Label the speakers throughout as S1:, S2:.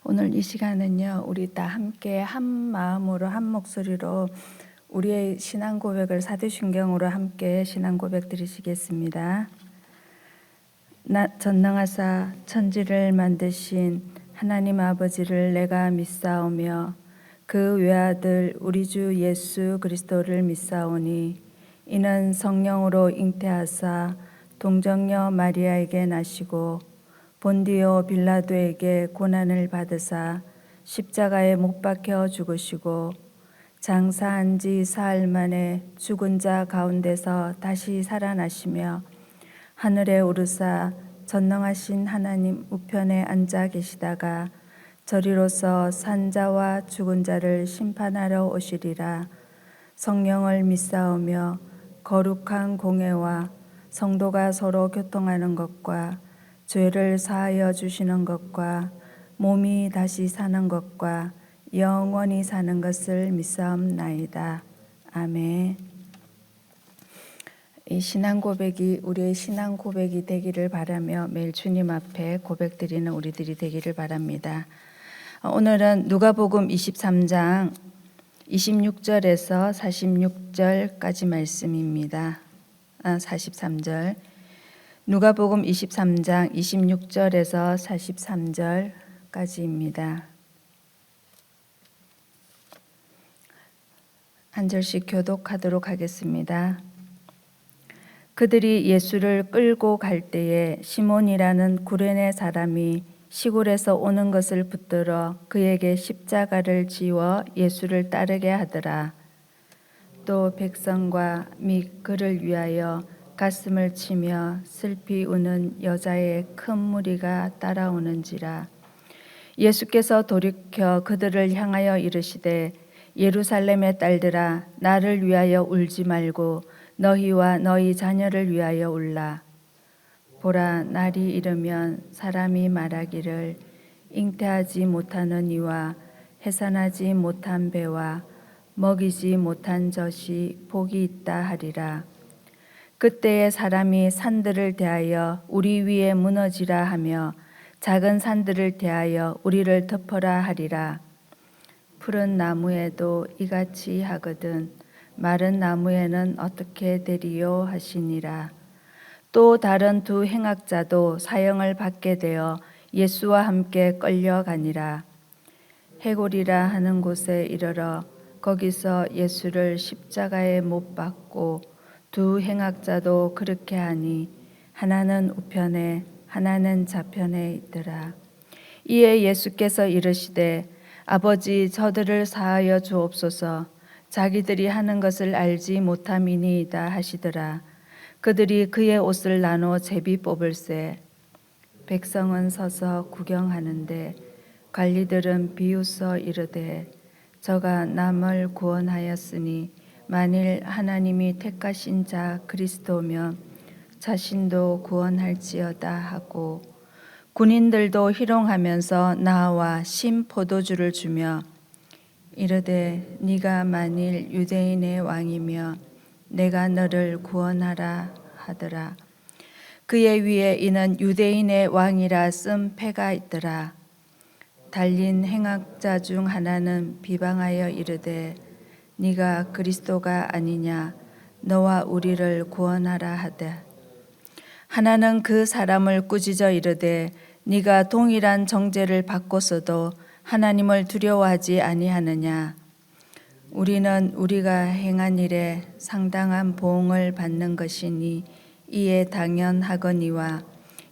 S1: 오늘 이 시간은요, 우리 다 함께 한 마음으로 한 목소리로 우리의 신앙 고백을 사도신경으로 함께 신앙 고백 드리시겠습니다. 전능하사 천지를 만드신 하나님 아버지를 내가 믿사오며 그 외아들 우리 주 예수 그리스도를 믿사오니 이는 성령으로 잉태하사 동정녀 마리아에게 나시고 본디오 빌라도에게 고난을 받으사 십자가에 못 박혀 죽으시고 장사한 지 사흘 만에 죽은 자 가운데서 다시 살아나시며 하늘에 오르사 전능하신 하나님 우편에 앉아 계시다가 저리로서 산 자와 죽은 자를 심판하러 오시리라. 성령을 믿사오며 거룩한 공회와 성도가 서로 교통하는 것과 죄를 사하여 주시는 것과 몸이 다시 사는 것과 영원히 사는 것을 믿사옵나이다. 아멘. 이 신앙 고백이 우리의 신앙 고백이 되기를 바라며 매일 주님 앞에 고백드리는 우리들이 되기를 바랍니다. 오늘은 누가복음 23장 26절에서 46절까지 말씀입니다. 43절. 누가복음 23장 26절에서 43절까지입니다. 한 절씩 교독하도록 하겠습니다. 그들이 예수를 끌고 갈 때에 시몬이라는 구레네 사람이 시골에서 오는 것을 붙들어 그에게 십자가를 지워 예수를 따르게 하더라. 또 백성과 및 그를 위하여 가슴을 치며 슬피 우는 여자의 큰 무리가 따라오는지라. 예수께서 돌이켜 그들을 향하여 이르시되 예루살렘의 딸들아 나를 위하여 울지 말고 너희와 너희 자녀를 위하여 울라. 보라 날이 이르면 사람이 말하기를 잉태하지 못하는 이와 해산하지 못한 배와 먹이지 못한 젖이 복이 있다 하리라. 그때에 사람이 산들을 대하여 우리 위에 무너지라 하며 작은 산들을 대하여 우리를 덮어라 하리라. 푸른 나무에도 이같이 하거든 마른 나무에는 어떻게 되리요 하시니라. 또 다른 두 행악자도 사형을 받게 되어 예수와 함께 끌려가니라. 해골이라 하는 곳에 이르러 거기서 예수를 십자가에 못 박고 두 행악자도 그렇게 하니 하나는 우편에 하나는 좌편에 있더라. 이에 예수께서 이르시되 아버지 저들을 사하여 주옵소서. 자기들이 하는 것을 알지 못함이니이다 하시더라. 그들이 그의 옷을 나눠 제비 뽑을새 백성은 서서 구경하는데 관리들은 비웃어 이르되 저가 남을 구원하였으니 만일 하나님이 택하신 자 그리스도면 자신도 구원할지어다 하고 군인들도 희롱하면서 나와 신 포도주를 주며 이르되 네가 만일 유대인의 왕이며 내가 너를 구원하라 하더라. 그의 위에 이는 유대인의 왕이라 쓴 패가 있더라. 달린 행악자 중 하나는 비방하여 이르되 네가 그리스도가 아니냐 너와 우리를 구원하라 하되 하나는 그 사람을 꾸짖어 이르되 네가 동일한 정죄를 받고서도 하나님을 두려워하지 아니하느냐. 우리는 우리가 행한 일에 상당한 보응을 받는 것이니 이에 당연하거니와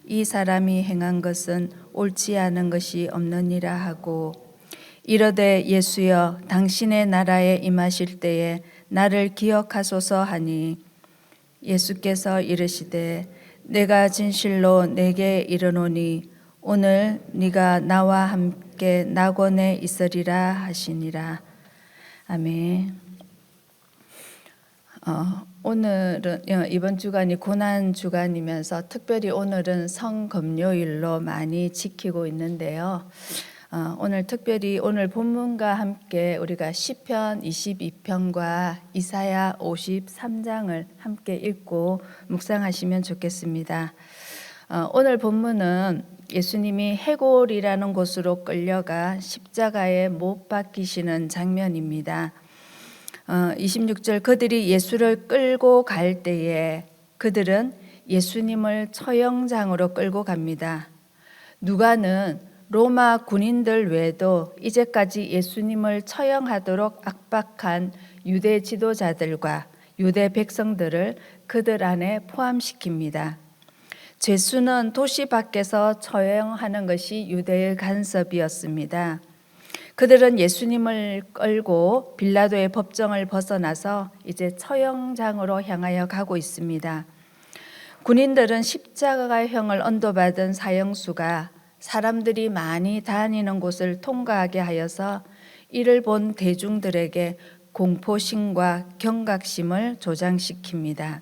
S1: 이 사람이 행한 것은 옳지 않은 것이 없느니라 하고 이르되 예수여 당신의 나라에 임하실 때에 나를 기억하소서 하니 예수께서 이르시되 내가 진실로 내게 이르노니 오늘 네가 나와 함께 낙원에 있으리라 하시니라. 아멘. 오늘은 이번 주간이 고난 주간이면서 특별히 오늘은 성금요일로 많이 지키고 있는데요. 오늘 특별히 오늘 본문과 함께 우리가 시편 22편과 이사야 53장을 함께 읽고 묵상하시면 좋겠습니다. 오늘 본문은 예수님이 해골이라는 곳으로 끌려가 십자가에 못 박히시는 장면입니다. 26절 그들이 예수를 끌고 갈 때에 그들은 예수님을 처형장으로 끌고 갑니다. 누가는 로마 군인들 외에도 이제까지 예수님을 처형하도록 압박한 유대 지도자들과 유대 백성들을 그들 안에 포함시킵니다. 죄수는 도시 밖에서 처형하는 것이 유대의 간섭이었습니다. 그들은 예수님을 끌고 빌라도의 법정을 벗어나서 이제 처형장으로 향하여 가고 있습니다. 군인들은 십자가형을 언도받은 사형수가 사람들이 많이 다니는 곳을 통과하게 하여서 이를 본 대중들에게 공포심과 경각심을 조장시킵니다.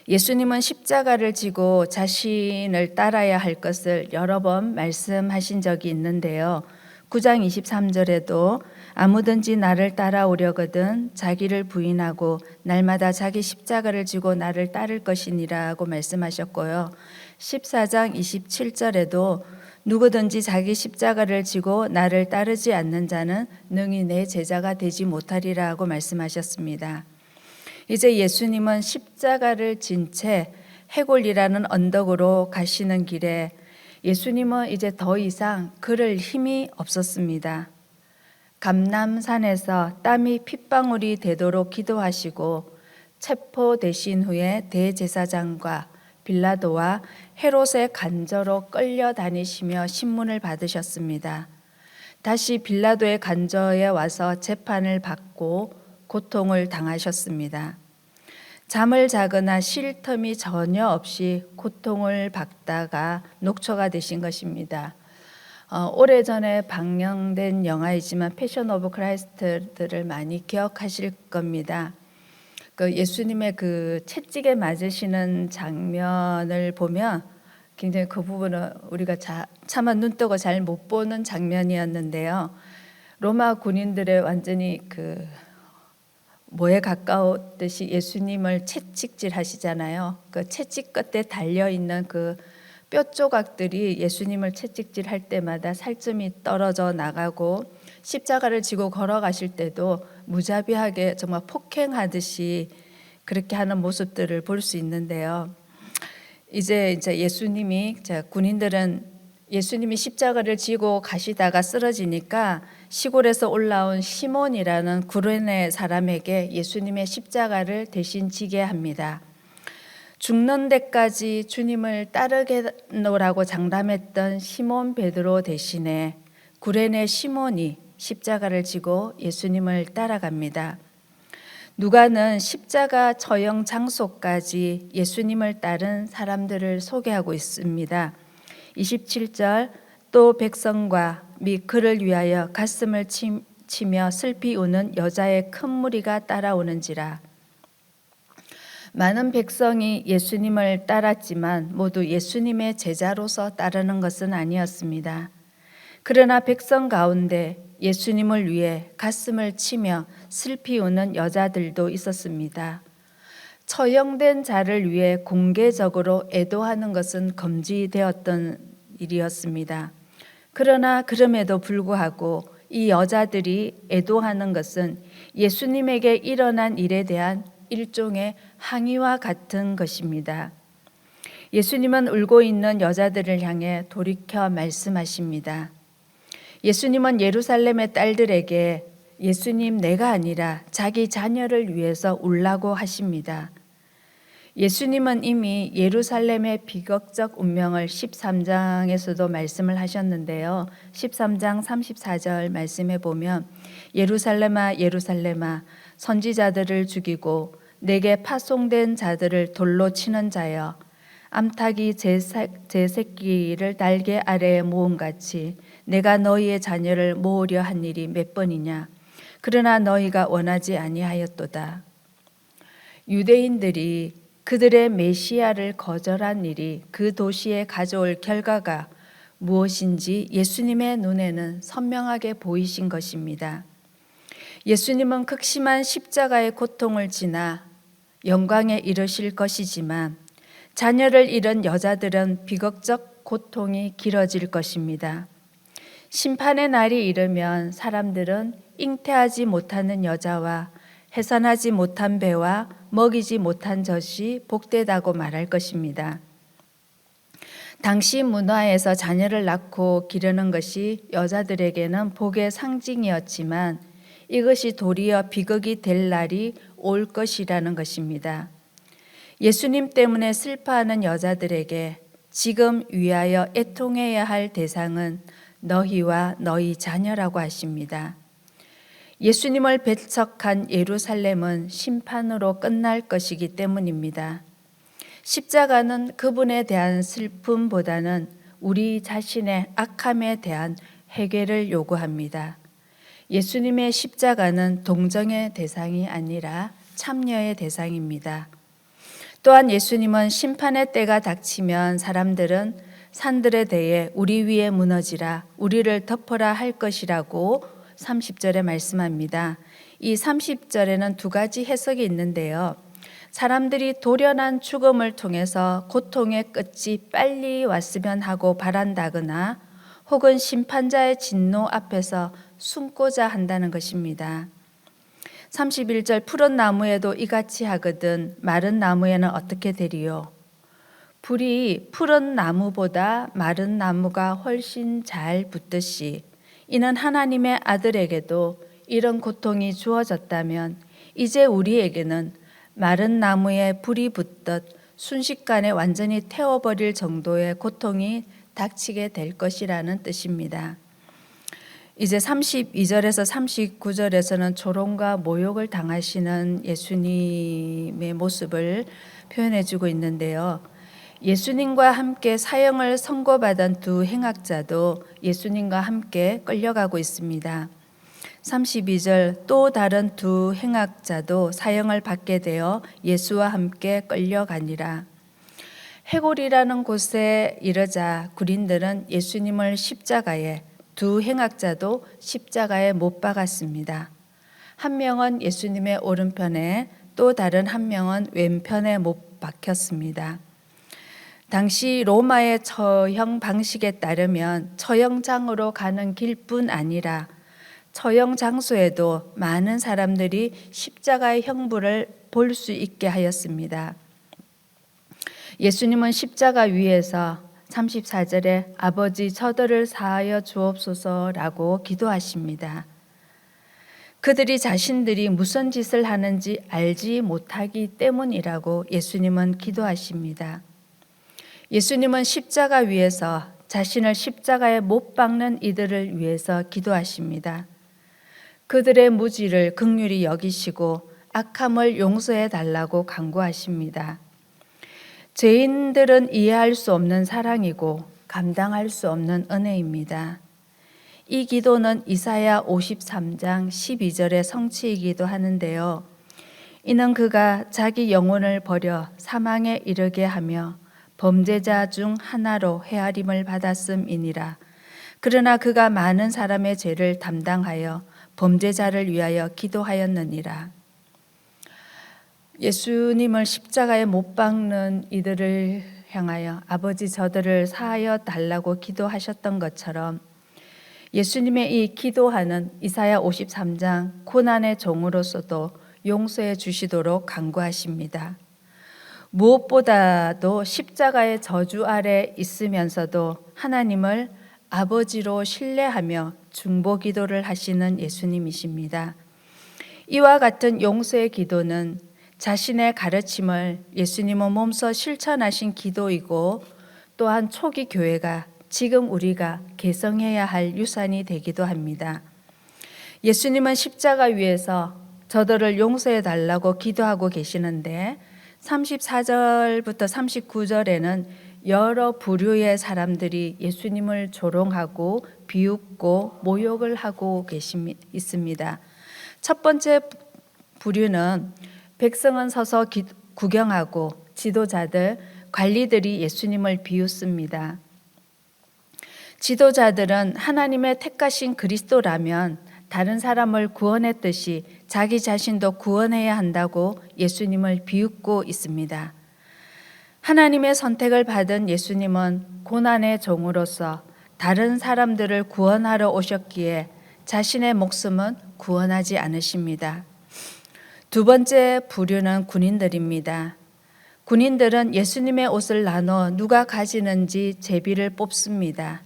S1: 예수님은 십자가를 지고 자신을 따라야 할 것을 여러 번 말씀하신 적이 있는데요. 9장 23절에도 아무든지 나를 따라오려거든 자기를 부인하고 날마다 자기 십자가를 지고 나를 따를 것이니라고 말씀하셨고요. 14장 27절에도 누구든지 자기 십자가를 지고 나를 따르지 않는 자는 능히 내 제자가 되지 못하리라고 말씀하셨습니다. 이제 예수님은 십자가를 진 채 해골이라는 언덕으로 가시는 길에 예수님은 이제 더 이상 걸을 힘이 없었습니다. 감람산에서 땀이 핏방울이 되도록 기도하시고 체포되신 후에 대제사장과 빌라도와 헤롯의 간저로 끌려다니시며 신문을 받으셨습니다. 다시 빌라도의 간저에 와서 재판을 받고 고통을 당하셨습니다. 잠을 자거나 쉴 틈이 전혀 없이 고통을 받다가 녹초가 되신 것입니다. 오래전에 방영된 영화이지만 패션 오브 크라이스트를 많이 기억하실 겁니다. 그 예수님의 그 채찍에 맞으시는 장면을 보면 굉장히 그 부분은 우리가 차마 눈 뜨고 잘 못 보는 장면이었는데요. 로마 군인들의 완전히 그 뭐에 가까웠듯이 예수님을 채찍질 하시잖아요. 그 채찍 끝에 달려 있는 그 뼈 조각들이 예수님을 채찍질 할 때마다 살점이 떨어져 나가고 십자가를 지고 걸어가실 때도 무자비하게 정말 폭행하듯이 그렇게 하는 모습들을 볼 수 있는데요. 이제 예수님이 군인들은 예수님이 십자가를 지고 가시다가 쓰러지니까 시골에서 올라온 시몬이라는 구레네 사람에게 예수님의 십자가를 대신 지게 합니다. 죽는 데까지 주님을 따르겠노라고 장담했던 시몬 베드로 대신에 구레네 시몬이 십자가를 지고 예수님을 따라갑니다. 누가는 십자가 처형 장소까지 예수님을 따른 사람들을 소개하고 있습니다. 27절 또 백성과 및 그를 위하여 가슴을 치며 슬피 우는 여자의 큰 무리가 따라오는지라. 많은 백성이 예수님을 따랐지만 모두 예수님의 제자로서 따르는 것은 아니었습니다. 그러나 백성 가운데 예수님을 위해 가슴을 치며 슬피 우는 여자들도 있었습니다. 처형된 자를 위해 공개적으로 애도하는 것은 금지되었던 일이었습니다. 그러나 그럼에도 불구하고 이 여자들이 애도하는 것은 예수님에게 일어난 일에 대한 일종의 항의와 같은 것입니다. 예수님은 울고 있는 여자들을 향해 돌이켜 말씀하십니다. 예수님은 예루살렘의 딸들에게 예수님 내가 아니라 자기 자녀를 위해서 울라고 하십니다. 예수님은 이미 예루살렘의 비극적 운명을 13장에서도 말씀을 하셨는데요. 13장 34절 말씀해 보면 예루살렘아 예루살렘아 선지자들을 죽이고 내게 파송된 자들을 돌로 치는 자여 암탉이 제 새끼를 날개 아래에 모음같이 내가 너희의 자녀를 모으려 한 일이 몇 번이냐. 그러나 너희가 원하지 아니하였도다. 유대인들이 그들의 메시아를 거절한 일이 그 도시에 가져올 결과가 무엇인지 예수님의 눈에는 선명하게 보이신 것입니다. 예수님은 극심한 십자가의 고통을 지나 영광에 이르실 것이지만 자녀를 잃은 여자들은 비극적 고통이 길어질 것입니다. 심판의 날이 이르면 사람들은 잉태하지 못하는 여자와 해산하지 못한 배와 먹이지 못한 젖이 복되다고 말할 것입니다. 당시 문화에서 자녀를 낳고 기르는 것이 여자들에게는 복의 상징이었지만 이것이 도리어 비극이 될 날이 올 것이라는 것입니다. 예수님 때문에 슬퍼하는 여자들에게 지금 위하여 애통해야 할 대상은 너희와 너희 자녀라고 하십니다. 예수님을 배척한 예루살렘은 심판으로 끝날 것이기 때문입니다. 십자가는 그분에 대한 슬픔보다는 우리 자신의 악함에 대한 해결을 요구합니다. 예수님의 십자가는 동정의 대상이 아니라 참여의 대상입니다. 또한 예수님은 심판의 때가 닥치면 사람들은 산들에 대해 우리 위에 무너지라 우리를 덮어라 할 것이라고 30절에 말씀합니다. 이 30절에는 두 가지 해석이 있는데요. 사람들이 돌연한 죽음을 통해서 고통의 끝이 빨리 왔으면 하고 바란다거나 혹은 심판자의 진노 앞에서 숨고자 한다는 것입니다. 31절 푸른 나무에도 이같이 하거든 마른 나무에는 어떻게 되리요? 불이 푸른 나무보다 마른 나무가 훨씬 잘 붙듯이 이는 하나님의 아들에게도 이런 고통이 주어졌다면 이제 우리에게는 마른 나무에 불이 붙듯 순식간에 완전히 태워버릴 정도의 고통이 닥치게 될 것이라는 뜻입니다. 이제 32절에서 39절에서는 조롱과 모욕을 당하시는 예수님의 모습을 표현해 주고 있는데요. 예수님과 함께 사형을 선고받은 두 행악자도 예수님과 함께 끌려가고 있습니다. 32절 또 다른 두 행악자도 사형을 받게 되어 예수와 함께 끌려가니라. 해골이라는 곳에 이르자 군인들은 예수님을 십자가에 두 행악자도 십자가에 못 박았습니다. 한 명은 예수님의 오른편에 또 다른 한 명은 왼편에 못 박혔습니다. 당시 로마의 처형 방식에 따르면 처형장으로 가는 길뿐 아니라 처형 장소에도 많은 사람들이 십자가의 형부를 볼 수 있게 하였습니다. 예수님은 십자가 위에서 34절에 아버지 저들을 사하여 주옵소서라고 기도하십니다. 그들이 자신들이 무슨 짓을 하는지 알지 못하기 때문이라고 예수님은 기도하십니다. 예수님은 십자가 위에서 자신을 십자가에 못 박는 이들을 위해서 기도하십니다. 그들의 무지를 긍휼히 여기시고 악함을 용서해 달라고 간구하십니다. 죄인들은 이해할 수 없는 사랑이고 감당할 수 없는 은혜입니다. 이 기도는 이사야 53장 12절의 성취이기도 하는데요. 이는 그가 자기 영혼을 버려 사망에 이르게 하며 범죄자 중 하나로 헤아림을 받았음이니라. 그러나 그가 많은 사람의 죄를 담당하여 범죄자를 위하여 기도하였느니라. 예수님을 십자가에 못 박는 이들을 향하여 아버지 저들을 사하여 달라고 기도하셨던 것처럼 예수님의 이 기도하는 이사야 53장 고난의 종으로서도 용서해 주시도록 간구하십니다. 무엇보다도 십자가의 저주 아래 있으면서도 하나님을 아버지로 신뢰하며 중보 기도를 하시는 예수님이십니다. 이와 같은 용서의 기도는 자신의 가르침을 예수님은 몸소 실천하신 기도이고 또한 초기 교회가 지금 우리가 개성해야 할 유산이 되기도 합니다. 예수님은 십자가 위에서 저들을 용서해 달라고 기도하고 계시는데 34절부터 39절에는 여러 부류의 사람들이 예수님을 조롱하고 비웃고 모욕을 하고 있습니다. 첫 번째 부류는 백성은 서서 구경하고 지도자들, 관리들이 예수님을 비웃습니다. 지도자들은 하나님의 택하신 그리스도라면 다른 사람을 구원했듯이 자기 자신도 구원해야 한다고 예수님을 비웃고 있습니다. 하나님의 선택을 받은 예수님은 고난의 종으로서 다른 사람들을 구원하러 오셨기에 자신의 목숨은 구원하지 않으십니다. 두 번째 부류는 군인들입니다. 군인들은 예수님의 옷을 나눠 누가 가지는지 제비를 뽑습니다.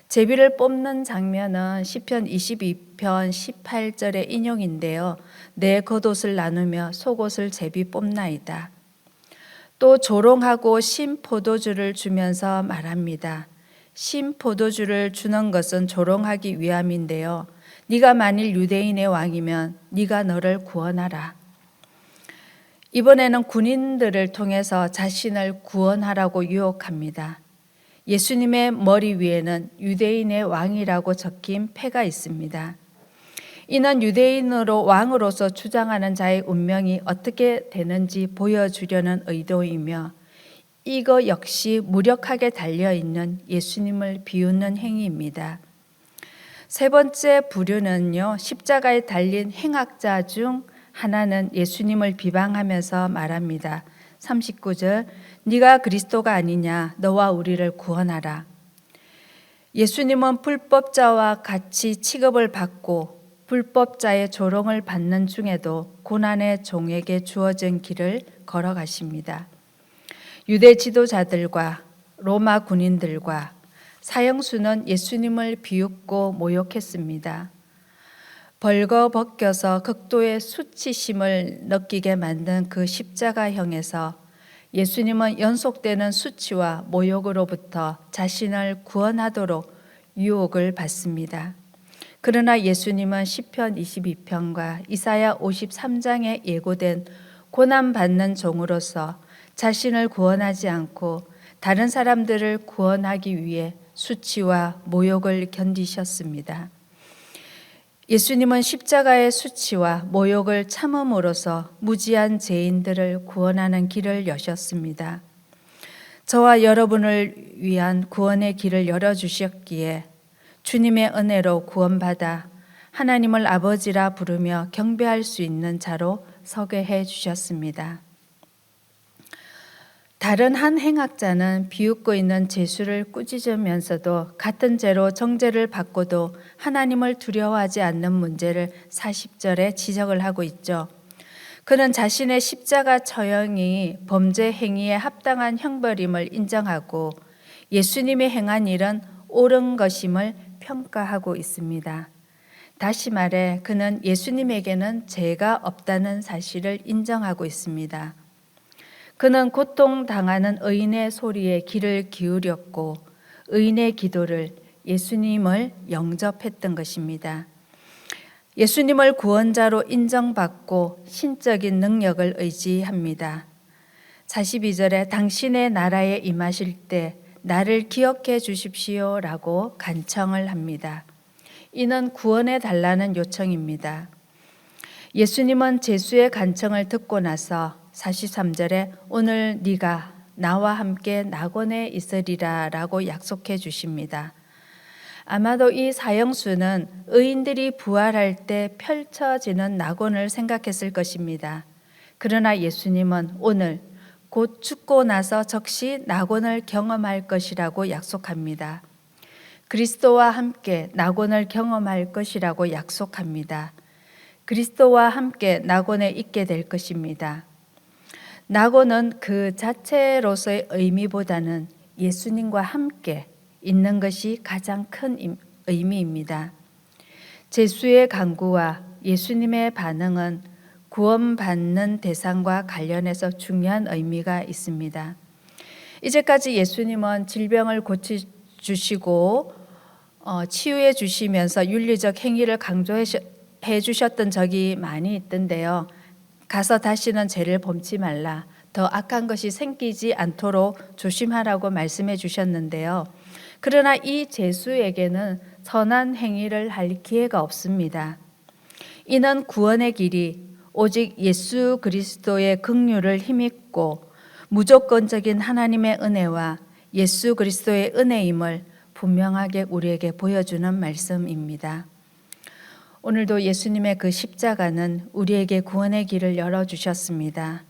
S1: 제비를 뽑는 장면은 시편 22편 18절의 인용인데요. 내 겉옷을 나누며 속옷을 제비 뽑나이다. 또 조롱하고 신 포도주를 주면서 말합니다. 신 포도주를 주는 것은 조롱하기 위함인데요. 네가 만일 유대인의 왕이면 네가 너를 구원하라. 이번에는 군인들을 통해서 자신을 구원하라고 유혹합니다. 예수님의 머리 위에는 유대인의 왕이라고 적힌 패가 있습니다. 이는 유대인으로 왕으로서 주장하는 자의 운명이 어떻게 되는지 보여주려는 의도이며 이거 역시 무력하게 달려있는 예수님을 비웃는 행위입니다. 세 번째 부류는요, 십자가에 달린 행악자 중 하나는 예수님을 비방하면서 말합니다. 39절, 네가 그리스도가 아니냐, 너와 우리를 구원하라. 예수님은 불법자와 같이 취급을 받고 불법자의 조롱을 받는 중에도 고난의 종에게 주어진 길을 걸어가십니다. 유대 지도자들과 로마 군인들과 사형수는 예수님을 비웃고 모욕했습니다. 벌거벗겨서 극도의 수치심을 느끼게 만든 그 십자가형에서 예수님은 연속되는 수치와 모욕으로부터 자신을 구원하도록 유혹을 받습니다. 그러나 예수님은 시편 22편과 이사야 53장에 예고된 고난받는 종으로서 자신을 구원하지 않고 다른 사람들을 구원하기 위해 수치와 모욕을 견디셨습니다. 예수님은 십자가의 수치와 모욕을 참음으로써 무지한 죄인들을 구원하는 길을 여셨습니다. 저와 여러분을 위한 구원의 길을 열어주셨기에 주님의 은혜로 구원받아 하나님을 아버지라 부르며 경배할 수 있는 자로 서게 해 주셨습니다. 다른 한 행악자는 비웃고 있는 죄수를 꾸짖으면서도 같은 죄로 정죄를 받고도 하나님을 두려워하지 않는 문제를 40절에 지적을 하고 있죠. 그는 자신의 십자가 처형이 범죄 행위에 합당한 형벌임을 인정하고 예수님이 행한 일은 옳은 것임을 평가하고 있습니다. 다시 말해 그는 예수님에게는 죄가 없다는 사실을 인정하고 있습니다. 그는 고통당하는 의인의 소리에 귀를 기울였고 의인의 기도를 예수님을 영접했던 것입니다. 예수님을 구원자로 인정받고 신적인 능력을 의지합니다. 42절에 당신의 나라에 임하실 때 나를 기억해 주십시오라고 간청을 합니다. 이는 구원해 달라는 요청입니다. 예수님은 제수의 간청을 듣고 나서 43절에 오늘 네가 나와 함께 낙원에 있으리라 라고 약속해 주십니다. 아마도 이 사형수는 의인들이 부활할 때 펼쳐지는 낙원을 생각했을 것입니다. 그러나 예수님은 오늘 곧 죽고 나서 적시 낙원을 경험할 것이라고 약속합니다. 그리스도와 함께 낙원을 경험할 것이라고 약속합니다. 그리스도와 함께 낙원에 있게 될 것입니다. 낙원은 그 자체로서의 의미보다는 예수님과 함께 있는 것이 가장 큰 의미입니다. 제수의 간구와 예수님의 반응은 구원받는 대상과 관련해서 중요한 의미가 있습니다. 이제까지 예수님은 질병을 고쳐주시고 치유해 주시면서 윤리적 행위를 강조해 주셨던 적이 많이 있던데요. 가서 다시는 죄를 범치 말라, 더 악한 것이 생기지 않도록 조심하라고 말씀해 주셨는데요. 그러나 이 제수에게는 선한 행위를 할 기회가 없습니다. 이는 구원의 길이 오직 예수 그리스도의 긍휼을 힘입고 무조건적인 하나님의 은혜와 예수 그리스도의 은혜임을 분명하게 우리에게 보여주는 말씀입니다. 오늘도 예수님의 그 십자가는 우리에게 구원의 길을 열어주셨습니다.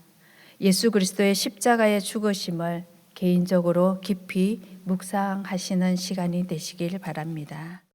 S1: 예수 그리스도의 십자가의 죽으심을 개인적으로 깊이 묵상하시는 시간이 되시길 바랍니다.